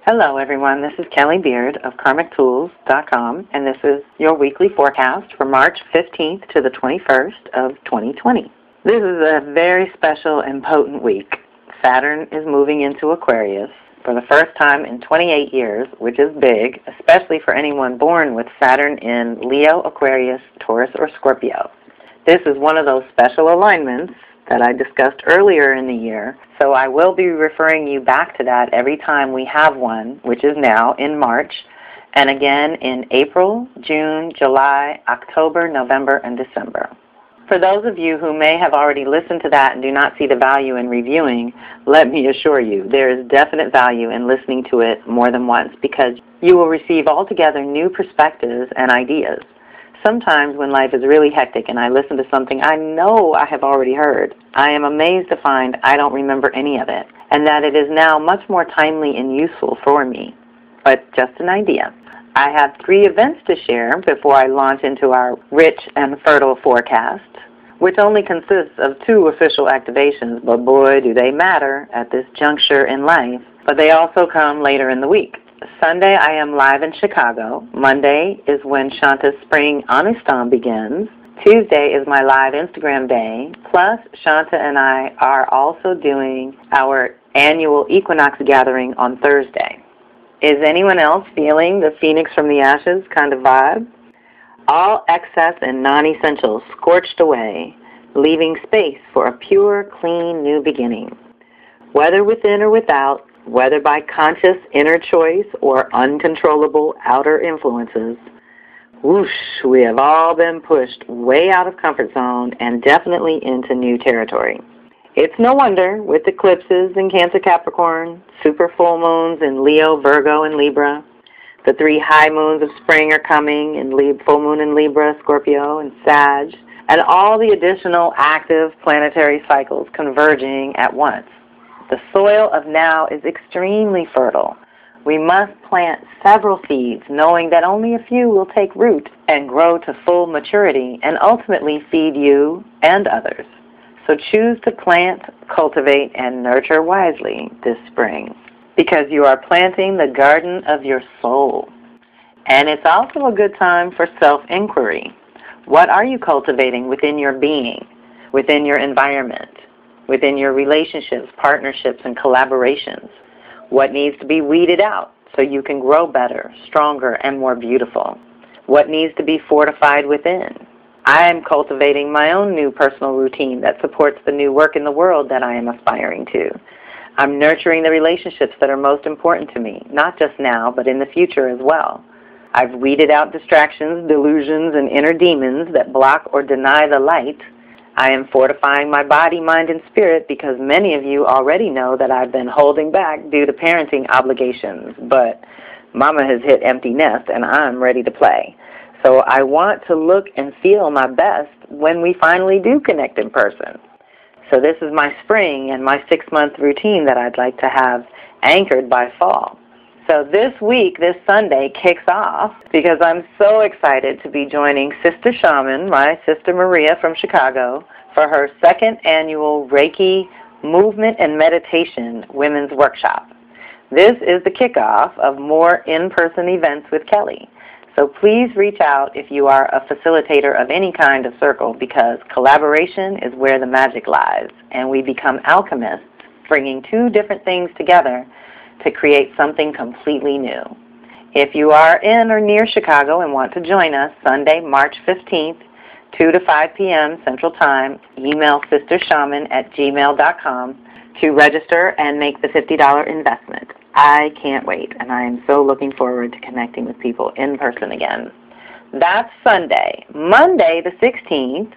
Hello everyone, this is Kelly Beard of KarmicTools.com, and this is your weekly forecast for March 15th to the 21st of 2020. This is a very special and potent week. Saturn is moving into Aquarius for the first time in 28 years, which is big, especially for anyone born with Saturn in Leo, Aquarius, Taurus, or Scorpio. This is one of those special alignments that I discussed earlier in the year, so I will be referring you back to that every time we have one, which is now in March, and again in April, June, July, October, November, and December. For those of you who may have already listened to that and do not see the value in reviewing, let me assure you there is definite value in listening to it more than once, because you will receive altogether new perspectives and ideas. Sometimes when life is really hectic and I listen to something I know I have already heard, I am amazed to find I don't remember any of it, and that it is now much more timely and useful for me. But just an idea. I have 3 events to share before I launch into our rich and fertile forecast, which only consists of 2 official activations, but boy do they matter at this juncture in life. But they also come later in the week. Sunday I am live in Chicago. Monday is when Shanta's Spring Anustam begins. Tuesday is my live Instagram day. Plus, Shanta and I are also doing our annual equinox gathering on Thursday. Is anyone else feeling the phoenix from the ashes kind of vibe? All excess and non-essentials scorched away, leaving space for a pure, clean new beginning. Whether within or without, whether by conscious inner choice or uncontrollable outer influences, whoosh, we have all been pushed way out of comfort zone and definitely into new territory. It's no wonder, with eclipses in Cancer, Capricorn, super full moons in Leo, Virgo, and Libra, the 3 high moons of spring are coming in full moon in Libra, Scorpio, and Sag, and all the additional active planetary cycles converging at once. The soil of now is extremely fertile. We must plant several seeds, knowing that only a few will take root and grow to full maturity and ultimately feed you and others. So choose to plant, cultivate, and nurture wisely this spring, because you are planting the garden of your soul. And it's also a good time for self-inquiry. What are you cultivating within your being, within your environment, within your relationships, partnerships, and collaborations? What needs to be weeded out so you can grow better, stronger, and more beautiful? What needs to be fortified within? I am cultivating my own new personal routine that supports the new work in the world that I am aspiring to. I'm nurturing the relationships that are most important to me, not just now, but in the future as well. I've weeded out distractions, delusions, and inner demons that block or deny the light. I am fortifying my body, mind, and spirit because many of you already know that I've been holding back due to parenting obligations, but Mama has hit empty nest and I'm ready to play. So I want to look and feel my best when we finally do connect in person. So this is my spring and my 6-month routine that I'd like to have anchored by fall. So this week, this Sunday, kicks off because I'm so excited to be joining Sister Shaman, my sister Maria from Chicago, for her 2nd annual Reiki Movement and Meditation Women's Workshop. This is the kickoff of more in-person events with Kelly. So please reach out if you are a facilitator of any kind of circle, because collaboration is where the magic lies, and we become alchemists, bringing 2 different things together to create something completely new. If you are in or near Chicago and want to join us, Sunday, March 15th, 2 to 5 p.m. Central Time, email sistershaman@gmail.com to register and make the $50 investment. I can't wait, and I am so looking forward to connecting with people in person again. That's Sunday. Monday, the 16th,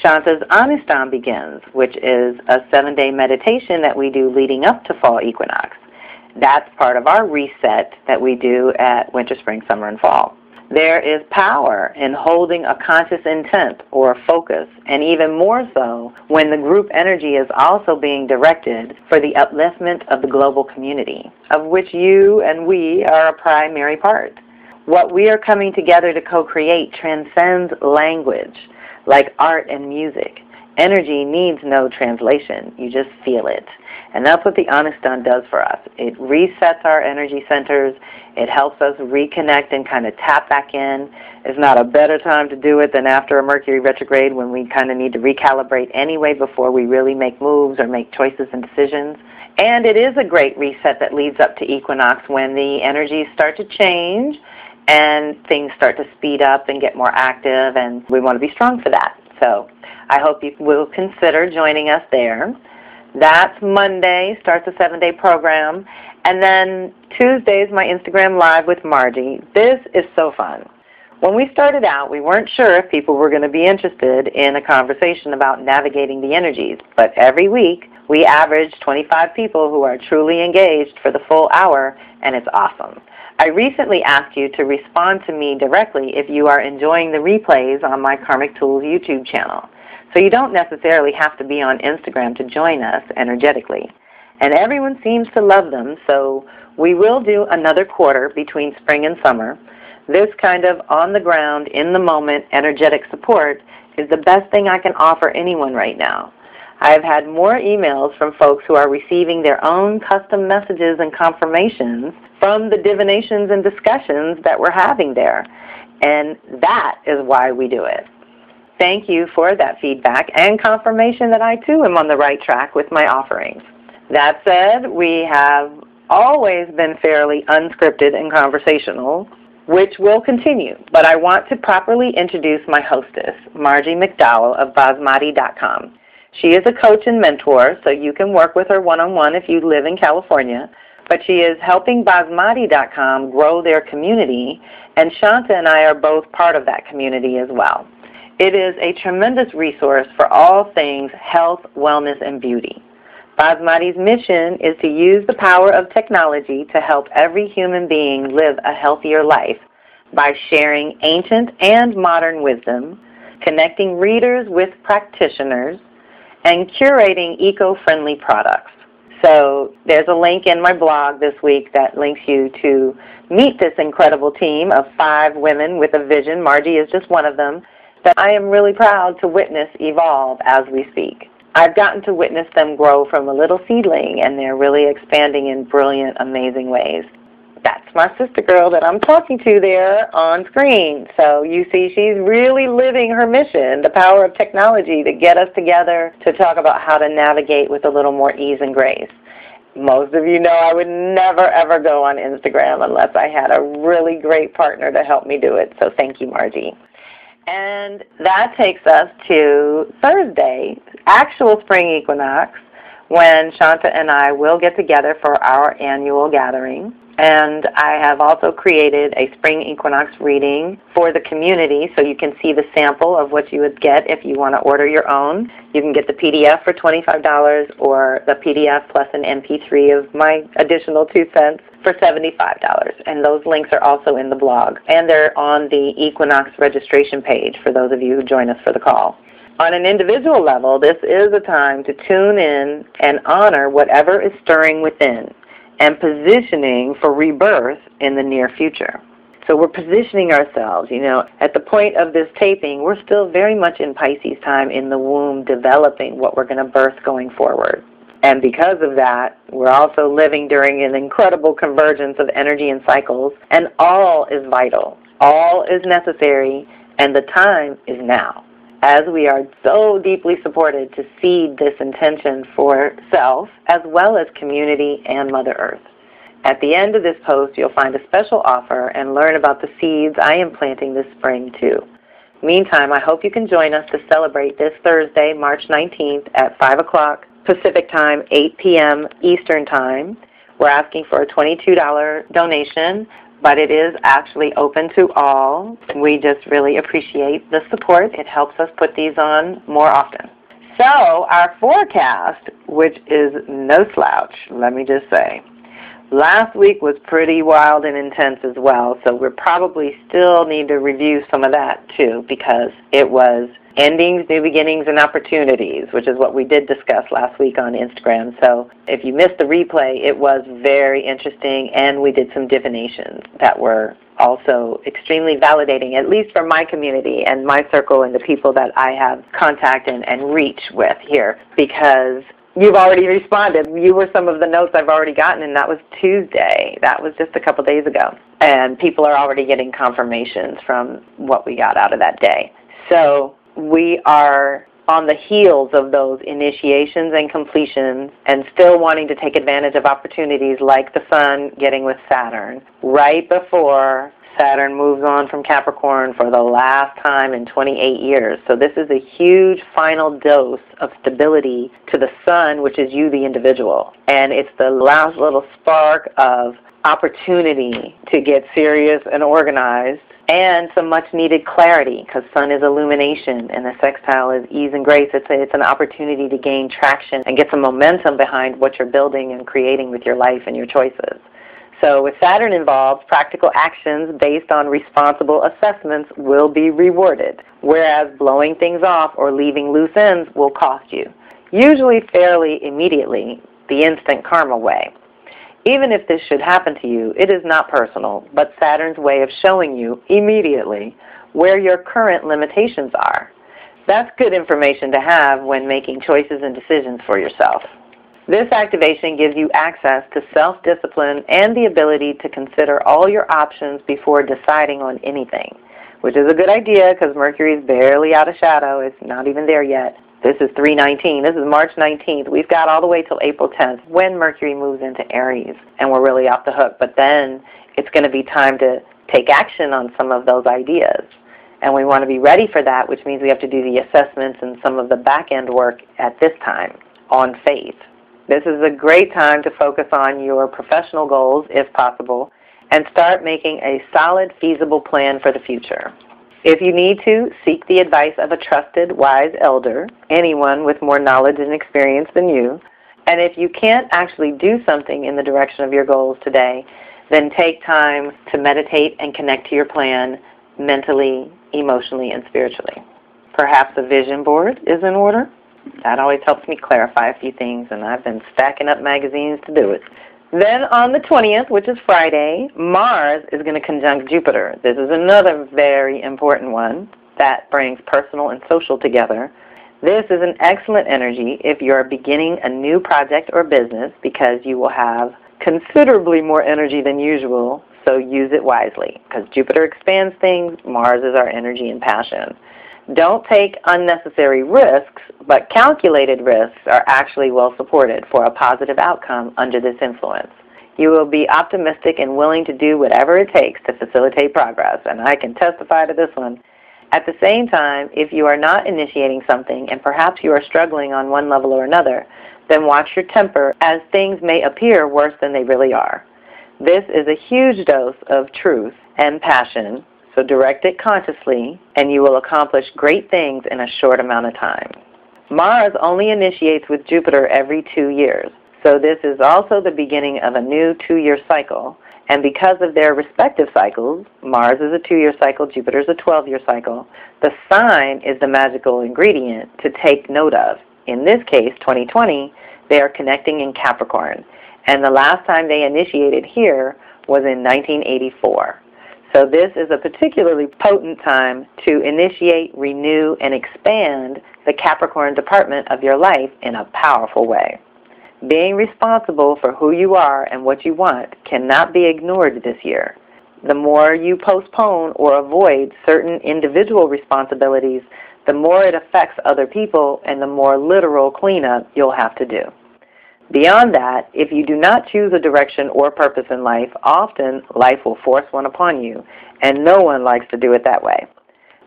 Shanta's Anustam begins, which is a 7-day meditation that we do leading up to fall equinox. That's part of our reset that we do at winter, spring, summer, and fall. There is power in holding a conscious intent or focus, and even more so when the group energy is also being directed for the upliftment of the global community, of which you and we are a primary part. What we are coming together to co-create transcends language, like art and music. Energy needs no translation. You just feel it. And that's what the Onyx Stone does for us. It resets our energy centers. It helps us reconnect and kind of tap back in. There's not a better time to do it than after a Mercury retrograde, when we kind of need to recalibrate anyway before we really make moves or make choices and decisions. And it is a great reset that leads up to equinox, when the energies start to change and things start to speed up and get more active, and we want to be strong for that. So I hope you will consider joining us there. That's Monday, starts a 7-day program. And then Tuesday is my Instagram Live with Margie. This is so fun. When we started out, we weren't sure if people were going to be interested in a conversation about navigating the energies. But every week, we average 25 people who are truly engaged for the full hour, and it's awesome. I recently asked you to respond to me directly if you are enjoying the replays on my Karmic Tools YouTube channel. So you don't necessarily have to be on Instagram to join us energetically. And everyone seems to love them, so we will do another quarter between spring and summer. This kind of on-the-ground, in-the-moment energetic support is the best thing I can offer anyone right now. I have had more emails from folks who are receiving their own custom messages and confirmations from the divinations and discussions that we're having there. And that is why we do it. Thank you for that feedback and confirmation that I too am on the right track with my offerings. That said, we have always been fairly unscripted and conversational, which will continue. But I want to properly introduce my hostess, Margie McDowell of Basmati.com. She is a coach and mentor, so you can work with her one-on-one if you live in California. But she is helping Basmati.com grow their community, and Shanta and I are both part of that community as well. It is a tremendous resource for all things health, wellness, and beauty. Basmati's mission is to use the power of technology to help every human being live a healthier life by sharing ancient and modern wisdom, connecting readers with practitioners, and curating eco-friendly products. So there's a link in my blog this week that links you to meet this incredible team of 5 women with a vision. Margie is just one of them, that I am really proud to witness evolve as we speak. I've gotten to witness them grow from a little seedling, and they're really expanding in brilliant, amazing ways. That's my sister girl that I'm talking to there on screen. So you see, she's really living her mission, the power of technology to get us together to talk about how to navigate with a little more ease and grace. Most of you know I would never, ever go on Instagram unless I had a really great partner to help me do it. So thank you, Margie. And that takes us to Thursday, actual spring equinox, when Shanta and I will get together for our annual gathering. And I have also created a spring equinox reading for the community, so you can see the sample of what you would get if you want to order your own. You can get the PDF for $25 or the PDF plus an MP3 of my additional 2 cents for $75. And those links are also in the blog. And they're on the Equinox registration page for those of you who join us for the call. On an individual level, this is a time to tune in and honor whatever is stirring within and positioning for rebirth in the near future. So we're positioning ourselves, at the point of this taping, we're still very much in Pisces time in the womb, developing what we're going to birth going forward. And because of that, we're also living during an incredible convergence of energy and cycles, and all is vital, all is necessary, and the time is now, as we are so deeply supported to seed this intention for self as well as community and Mother Earth. At the end of this post, you'll find a special offer and learn about the seeds I am planting this spring too. Meantime, I hope you can join us to celebrate this Thursday, March 19th at 5 o'clock Pacific Time, 8 p.m. Eastern Time. We're asking for a $22 donation, but it is actually open to all. We just really appreciate the support. It helps us put these on more often. So our forecast, which is no slouch, let me just say. Last week was pretty wild and intense as well, so we probably still need to review some of that too, because it was endings, new beginnings, and opportunities, which is what we did discuss last week on Instagram. So if you missed the replay, it was very interesting, and we did some divinations that were also extremely validating, at least for my community and my circle and the people that I have contact and reach with here, because you've already responded. You were some of the notes I've already gotten, and that was Tuesday. That was just a couple days ago. And people are already getting confirmations from what we got out of that day. So we are on the heels of those initiations and completions and still wanting to take advantage of opportunities like the Sun getting with Saturn right before Saturn moves on from Capricorn for the last time in 28 years. So this is a huge final dose of stability to the Sun, which is you, the individual. And it's the last little spark of opportunity to get serious and organized, and some much-needed clarity, because Sun is illumination and the sextile is ease and grace. It's an opportunity to gain traction and get some momentum behind what you're building and creating with your life and your choices. So with Saturn involved, practical actions based on responsible assessments will be rewarded, whereas blowing things off or leaving loose ends will cost you, usually fairly immediately, the instant karma way. Even if this should happen to you, it is not personal, but Saturn's way of showing you immediately where your current limitations are. That's good information to have when making choices and decisions for yourself. This activation gives you access to self-discipline and the ability to consider all your options before deciding on anything, which is a good idea because Mercury is barely out of shadow. It's not even there yet. This is 3/19. This is March 19th. We've got all the way till April 10th when Mercury moves into Aries, and we're really off the hook. But then it's going to be time to take action on some of those ideas. And we want to be ready for that, which means we have to do the assessments and some of the back-end work at this time on faith. This is a great time to focus on your professional goals, if possible, and start making a solid, feasible plan for the future. If you need to, seek the advice of a trusted, wise elder, anyone with more knowledge and experience than you. And if you can't actually do something in the direction of your goals today, then take time to meditate and connect to your plan mentally, emotionally, and spiritually. Perhaps a vision board is in order. That always helps me clarify a few things, and I've been stacking up magazines to do it. Then on the 20th, which is Friday, Mars is going to conjunct Jupiter. This is another very important one that brings personal and social together. This is an excellent energy if you're beginning a new project or business, because you will have considerably more energy than usual, so use it wisely. Because Jupiter expands things, Mars is our energy and passion. Don't take unnecessary risks, but calculated risks are actually well supported for a positive outcome under this influence. You will be optimistic and willing to do whatever it takes to facilitate progress, and I can testify to this one. At the same time, if you are not initiating something and perhaps you are struggling on one level or another, then watch your temper, as things may appear worse than they really are. This is a huge dose of truth and passion, so direct it consciously, and you will accomplish great things in a short amount of time. Mars only initiates with Jupiter every 2 years, so this is also the beginning of a new 2-year cycle. And because of their respective cycles, Mars is a 2-year cycle, Jupiter is a 12-year cycle, the sign is the magical ingredient to take note of. In this case, 2020, they are connecting in Capricorn, and the last time they initiated here was in 1984. So this is a particularly potent time to initiate, renew, and expand the Capricorn department of your life in a powerful way. Being responsible for who you are and what you want cannot be ignored this year. The more you postpone or avoid certain individual responsibilities, the more it affects other people and the more literal cleanup you'll have to do. Beyond that, if you do not choose a direction or purpose in life, often life will force one upon you, and no one likes to do it that way.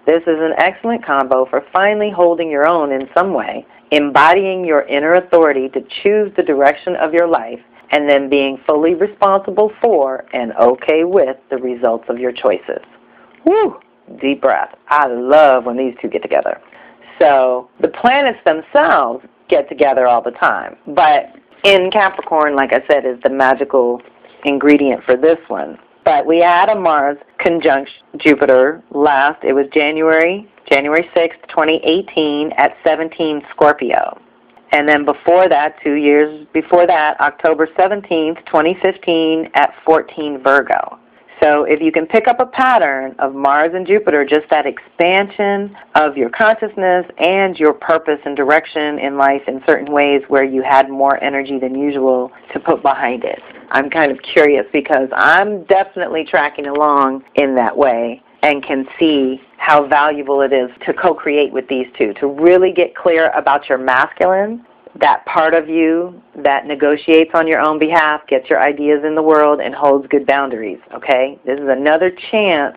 This is an excellent combo for finally holding your own in some way, embodying your inner authority to choose the direction of your life, and then being fully responsible for and okay with the results of your choices. Whew! Deep breath. I love when these two get together. So the planets themselves get together all the time, but in Capricorn, like I said, is the magical ingredient for this one. But we had a Mars conjunct Jupiter last. It was January 6th, 2018 at 17 Scorpio. And then before that, 2 years before that, October 17th, 2015 at 14 Virgo. So if you can pick up a pattern of Mars and Jupiter, just that expansion of your consciousness and your purpose and direction in life in certain ways where you had more energy than usual to put behind it. I'm kind of curious because I'm definitely tracking along in that way and can see how valuable it is to co-create with these two, to really get clear about your masculine, that part of you that negotiates on your own behalf, gets your ideas in the world, and holds good boundaries, okay? This is another chance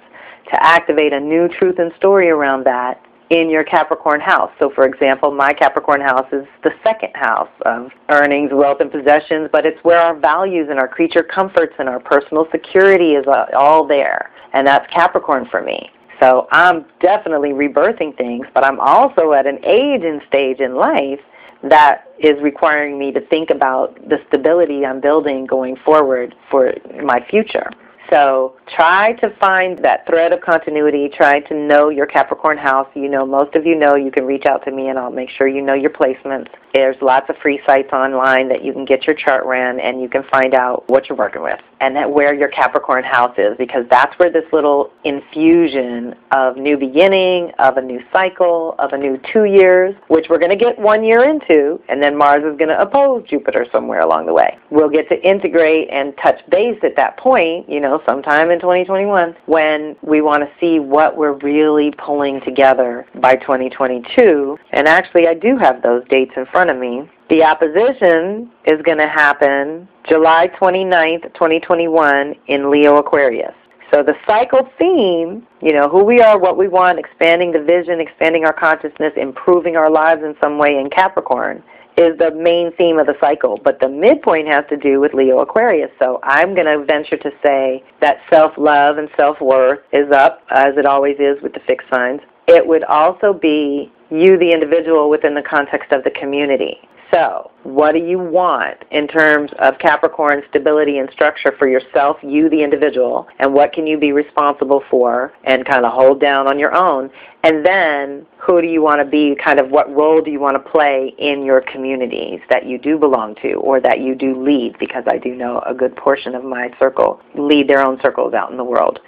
to activate a new truth and story around that in your Capricorn house. So, for example, my Capricorn house is the second house of earnings, wealth, and possessions, but it's where our values and our creature comforts and our personal security is all there, and that's Capricorn for me. So I'm definitely rebirthing things, but I'm also at an age and stage in life that is requiring me to think about the stability I'm building going forward for my future. So try to find that thread of continuity. Try to know your Capricorn house. You know, most of you know, you can reach out to me and I'll make sure you know your placements. There's lots of free sites online that you can get your chart ran and you can find out what you're working with and that where your Capricorn house is, because that's where this little infusion of new beginning, of a new cycle, of a new 2 years, which we're going to get 1 year into, and then Mars is going to oppose Jupiter somewhere along the way. We'll get to integrate and touch base at that point, you know, sometime in 2021 when we want to see what we're really pulling together by 2022. And actually, I do have those dates in front of me. The opposition is going to happen July 29th, 2021 in Leo Aquarius. So the cycle theme, you know, who we are, what we want, expanding the vision, expanding our consciousness, improving our lives in some way in Capricorn, is the main theme of the cycle. But the midpoint has to do with Leo Aquarius. So I'm going to venture to say that self-love and self-worth is up, as it always is with the fixed signs. It would also be you, the individual, within the context of the community. So what do you want in terms of Capricorn stability and structure for yourself, you the individual, and what can you be responsible for and kind of hold down on your own? And then who do you want to be, kind of what role do you want to play in your communities that you do belong to or that you do lead, because I do know a good portion of my circle lead their own circles out in the world.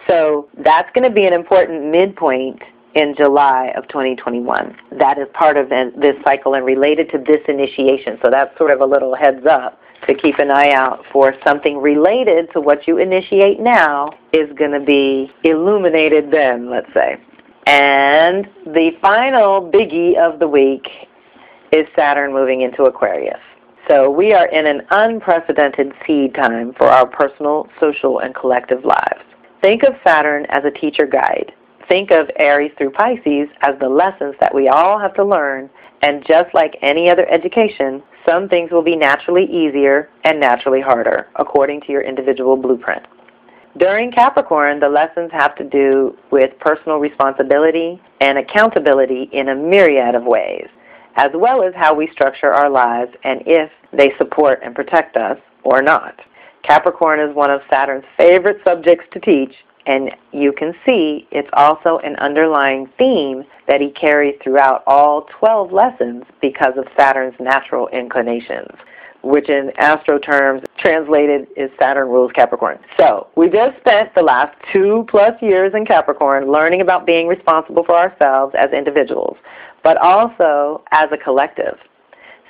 So that's going to be an important midpoint in July of 2021. That is part of this cycle and related to this initiation. So that's sort of a little heads up to keep an eye out for something related to what you initiate now is going to be illuminated then, let's say. And the final biggie of the week is Saturn moving into Aquarius. So we are in an unprecedented seed time for our personal, social, and collective lives. Think of Saturn as a teacher guide. Think of Aries through Pisces as the lessons that we all have to learn, and just like any other education, some things will be naturally easier and naturally harder, according to your individual blueprint. During Capricorn, the lessons have to do with personal responsibility and accountability in a myriad of ways, as well as how we structure our lives and if they support and protect us or not. Capricorn is one of Saturn's favorite subjects to teach, and you can see it's also an underlying theme that he carries throughout all 12 lessons because of Saturn's natural inclinations, which in astro terms translated is Saturn rules Capricorn. So we just spent the last 2+ years in Capricorn learning about being responsible for ourselves as individuals, but also as a collective.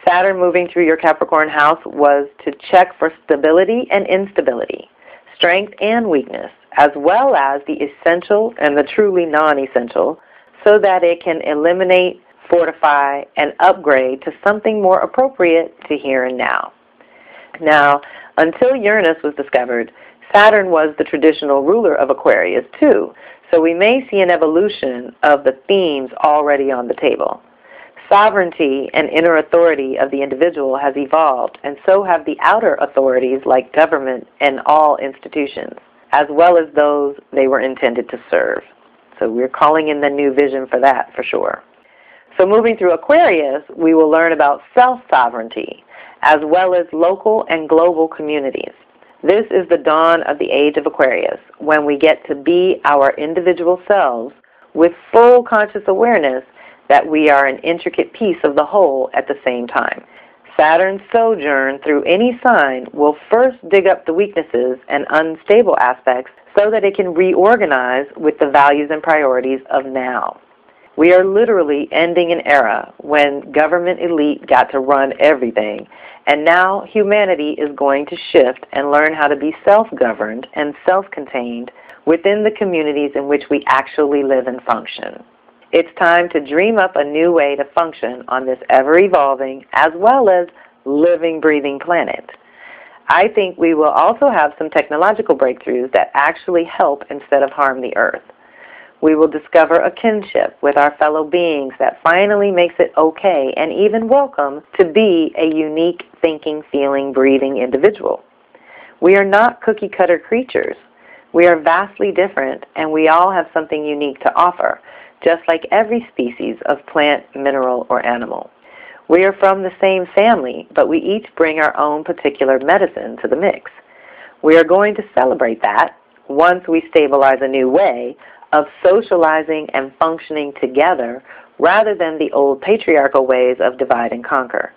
Saturn moving through your Capricorn house was to check for stability and instability, strength and weakness, as well as the essential and the truly non-essential, so that it can eliminate, fortify, and upgrade to something more appropriate to here and now. Now, until Uranus was discovered, Saturn was the traditional ruler of Aquarius too, so we may see an evolution of the themes already on the table. Sovereignty and inner authority of the individual has evolved, and so have the outer authorities like government and all institutions, as well as those they were intended to serve. So we're calling in the new vision for that, for sure. So moving through Aquarius, we will learn about self-sovereignty, as well as local and global communities. This is the dawn of the age of Aquarius, when we get to be our individual selves with full conscious awareness that we are an intricate piece of the whole at the same time. Saturn's sojourn through any sign will first dig up the weaknesses and unstable aspects so that it can reorganize with the values and priorities of now. We are literally ending an era when government elite got to run everything, and now humanity is going to shift and learn how to be self-governed and self-contained within the communities in which we actually live and function. It's time to dream up a new way to function on this ever-evolving as well as living, breathing planet. I think we will also have some technological breakthroughs that actually help instead of harm the earth. We will discover a kinship with our fellow beings that finally makes it okay and even welcome to be a unique, thinking, feeling, breathing individual. We are not cookie-cutter creatures. We are vastly different, and we all have something unique to offer, just like every species of plant, mineral, or animal. We are from the same family, but we each bring our own particular medicine to the mix. We are going to celebrate that once we stabilize a new way of socializing and functioning together rather than the old patriarchal ways of divide and conquer.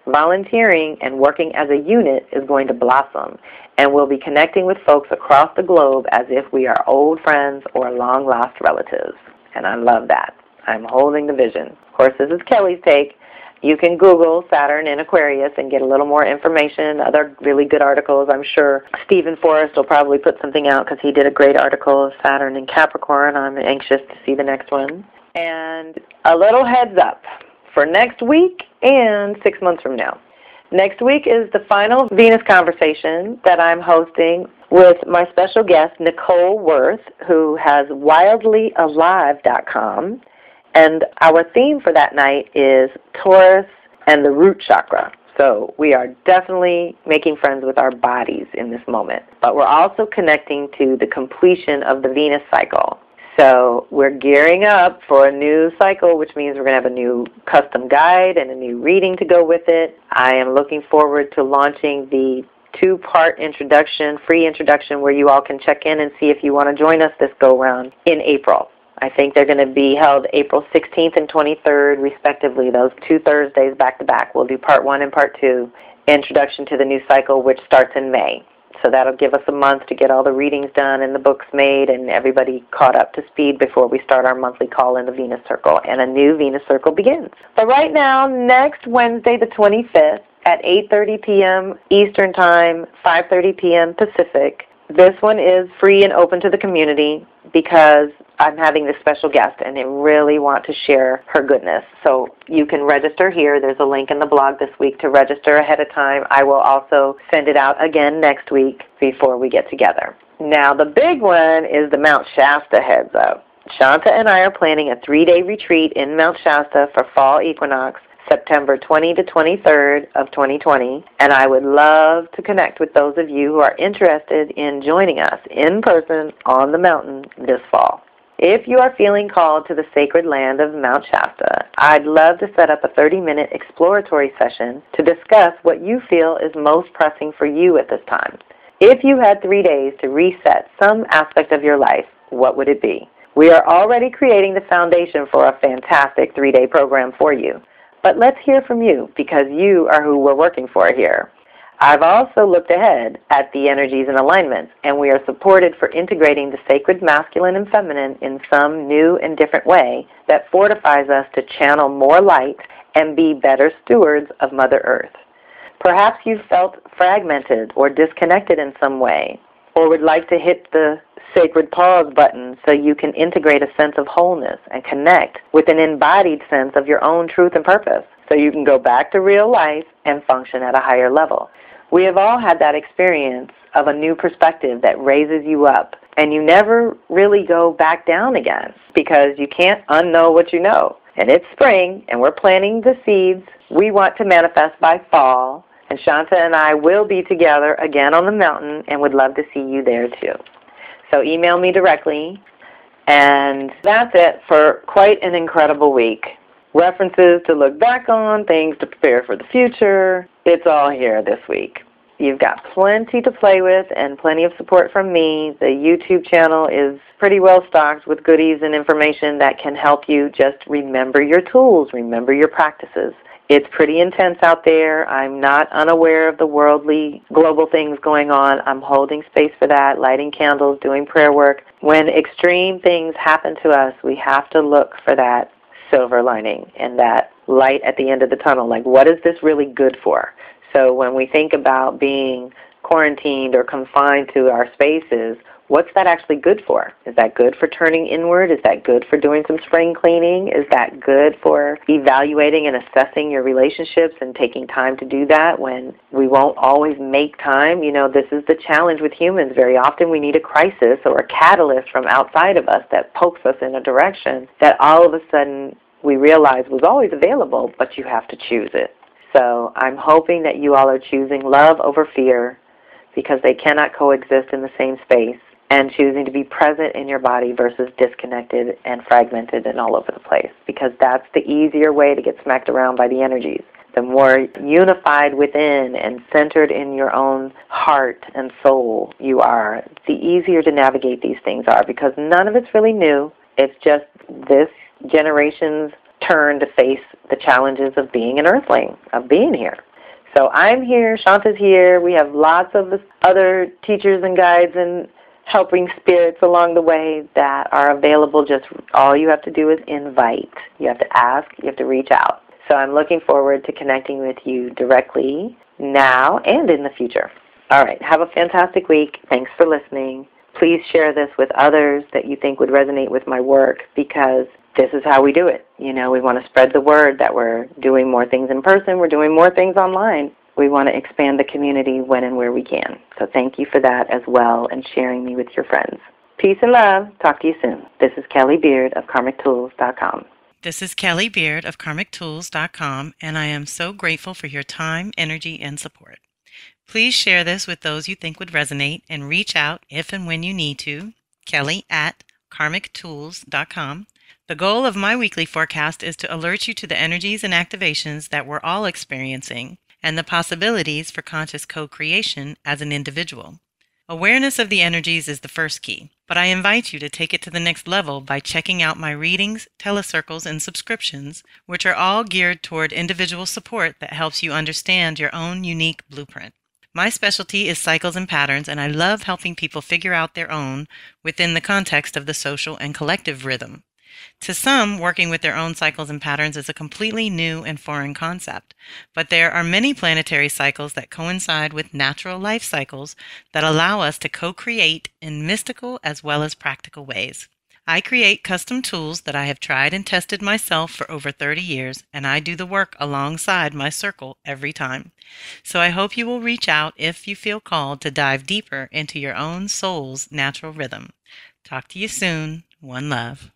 Volunteering and working as a unit is going to blossom, and we'll be connecting with folks across the globe as if we are old friends or long-lost relatives. And I love that. I'm holding the vision. Of course, this is Kelly's take. You can Google Saturn in Aquarius and get a little more information, other really good articles. I'm sure Stephen Forrest will probably put something out because he did a great article of Saturn in Capricorn. I'm anxious to see the next one. And a little heads up for next week and 6 months from now. Next week is the final Venus conversation that I'm hosting with my special guest, Nicole Worth, who has wildlyalive.com. And our theme for that night is Taurus and the root chakra. So we are definitely making friends with our bodies in this moment. But we're also connecting to the completion of the Venus cycle. So we're gearing up for a new cycle, which means we're going to have a new custom guide and a new reading to go with it. I am looking forward to launching the 2-part introduction, free introduction, where you all can check in and see if you want to join us this go-round in April. I think they're going to be held April 16th and 23rd, respectively, those 2 Thursdays back-to-back. We'll do Part 1 and Part 2, Introduction to the New Cycle, which starts in May. So that'll give us a month to get all the readings done and the books made and everybody caught up to speed before we start our monthly call in the Venus Circle, and a new Venus Circle begins. But right now, next Wednesday the 25th at 8:30 p.m. Eastern Time, 5:30 p.m. Pacific, this one is free and open to the community because I'm having this special guest and I really want to share her goodness. So you can register here. There's a link in the blog this week to register ahead of time. I will also send it out again next week before we get together. Now the big one is the Mount Shasta heads up. Shanta and I are planning a 3-day retreat in Mount Shasta for fall equinox, September 20 to 23rd of 2020, and I would love to connect with those of you who are interested in joining us in person on the mountain this fall. If you are feeling called to the sacred land of Mount Shasta, I'd love to set up a 30-minute exploratory session to discuss what you feel is most pressing for you at this time. If you had 3 days to reset some aspect of your life, what would it be? We are already creating the foundation for a fantastic 3-day program for you. But let's hear from you because you are who we're working for here. I've also looked ahead at the energies and alignments, and we are supported for integrating the sacred masculine and feminine in some new and different way that fortifies us to channel more light and be better stewards of Mother Earth. Perhaps you've felt fragmented or disconnected in some way, or would like to hit the sacred pause button so you can integrate a sense of wholeness and connect with an embodied sense of your own truth and purpose so you can go back to real life and function at a higher level. We have all had that experience of a new perspective that raises you up, and you never really go back down again because you can't unknow what you know. And it's spring, and we're planting the seeds we want to manifest by fall, and Shanta and I will be together again on the mountain and would love to see you there too. So email me directly, and that's it for quite an incredible week. References to look back on, things to prepare for the future, it's all here this week. You've got plenty to play with and plenty of support from me. The YouTube channel is pretty well stocked with goodies and information that can help you just remember your tools, remember your practices. It's pretty intense out there. I'm not unaware of the worldly, global things going on. I'm holding space for that, lighting candles, doing prayer work. When extreme things happen to us, we have to look for that silver lining and that light at the end of the tunnel. Like, what is this really good for? So when we think about being quarantined or confined to our spaces, what's that actually good for? Is that good for turning inward? Is that good for doing some spring cleaning? Is that good for evaluating and assessing your relationships and taking time to do that when we won't always make time? You know, this is the challenge with humans. Very often we need a crisis or a catalyst from outside of us that pokes us in a direction that all of a sudden we realize was always available, but you have to choose it. So I'm hoping that you all are choosing love over fear because they cannot coexist in the same space, and choosing to be present in your body versus disconnected and fragmented and all over the place, because that's the easier way to get smacked around by the energies. The more unified within and centered in your own heart and soul you are, the easier to navigate these things are, because none of it's really new. It's just this generation's turn to face the challenges of being an earthling, of being here. So I'm here, Shanta's here, we have lots of other teachers and guides and helping spirits along the way that are available. Just all you have to do is invite. You have to ask, you have to reach out. So I'm looking forward to connecting with you directly now and in the future. All right, have a fantastic week. Thanks for listening. Please share this with others that you think would resonate with my work, because this is how we do it. You know, we want to spread the word that we're doing more things in person, we're doing more things online. We want to expand the community when and where we can. So thank you for that as well, and sharing me with your friends. Peace and love. Talk to you soon. This is Kelly Beard of KarmicTools.com. This is Kelly Beard of KarmicTools.com, and I am so grateful for your time, energy, and support. Please share this with those you think would resonate, and reach out if and when you need to. Kelly at KarmicTools.com. The goal of my weekly forecast is to alert you to the energies and activations that we're all experiencing, and the possibilities for conscious co-creation as an individual. Awareness of the energies is the first key, but I invite you to take it to the next level by checking out my readings, telecircles, and subscriptions, which are all geared toward individual support that helps you understand your own unique blueprint. My specialty is cycles and patterns, and I love helping people figure out their own within the context of the social and collective rhythm. To some, working with their own cycles and patterns is a completely new and foreign concept, but there are many planetary cycles that coincide with natural life cycles that allow us to co-create in mystical as well as practical ways. I create custom tools that I have tried and tested myself for over 30 years, and I do the work alongside my circle every time. So I hope you will reach out if you feel called to dive deeper into your own soul's natural rhythm. Talk to you soon. One love.